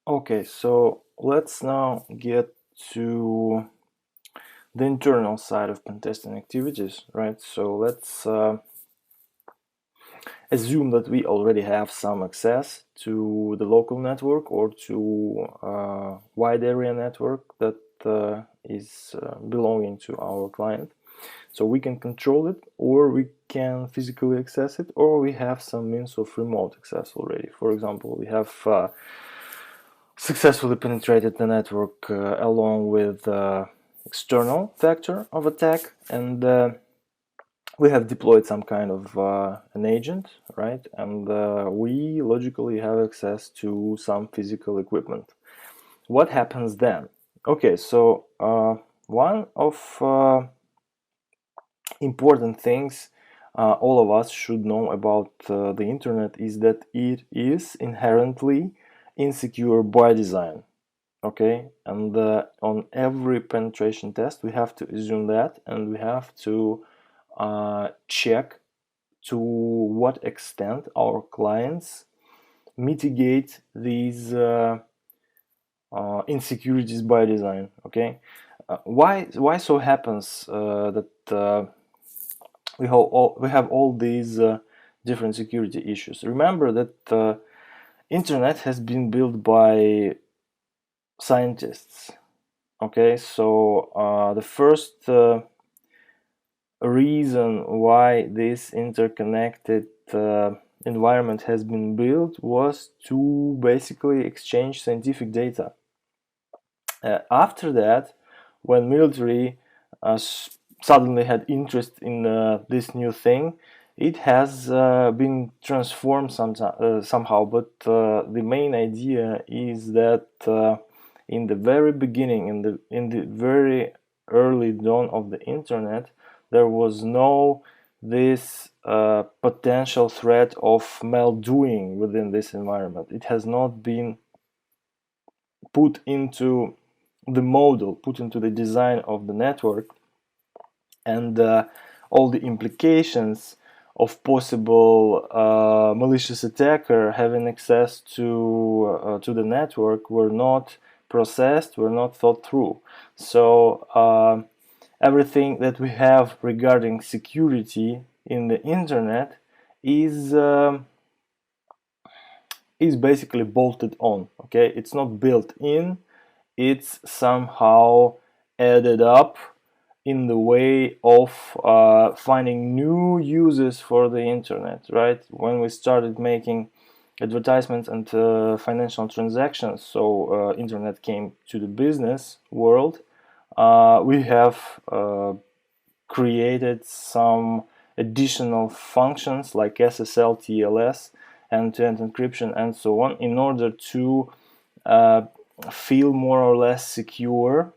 Okay, so let's now get to the internal side of pen testing activities, right? So let's assume that we already have some access to the local network or to a wide area network that is belonging to our client. So we can control it, or we can physically access it, or we have some means of remote access already. For example, we have successfully penetrated the network along with the external vector of attack, and we have deployed some kind of an agent, right? And we logically have access to some physical equipment. What happens then? Okay, so one of important things all of us should know about the internet is that it is inherently insecure by design. Okay, and on every penetration test we have to assume that, and we have to check to what extent our clients mitigate these insecurities by design. Okay, why so happens that we have all these different security issues? Remember that internet has been built by scientists. Okay, so the first reason why this interconnected environment has been built was to basically exchange scientific data. After that, when military suddenly had interest in this new thing, it has been transformed somehow. But the main idea is that in the very beginning, in the very early dawn of the internet, there was no this potential threat of maldoing within this environment. It has not been put into the model, put into the design of the network, and all the implications of possible malicious attacker having access to the network were not processed, were not thought through. So everything that we have regarding security in the internet is is basically bolted on. Okay, it's not built in, it's somehow added up in the way of finding new uses for the internet, right? When we started making advertisements and financial transactions, so internet came to the business world, we have created some additional functions like SSL, TLS, end-to-end encryption, and so on, in order to uh, feel more or less secure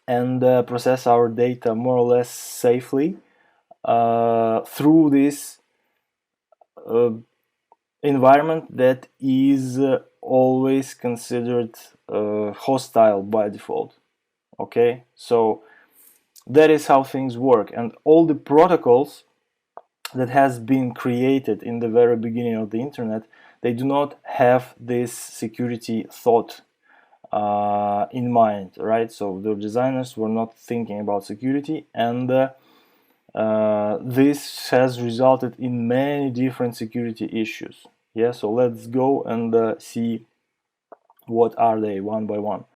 and process our data more or less safely through this uh, environment that is always considered hostile by default. Okay, so that is how things work, and all the protocols that has been created in the very beginning of the internet, they do not have this security thought in mind, right? So the designers were not thinking about security, and this has resulted in many different security issues. Yeah, so let's go and see what are they one by one.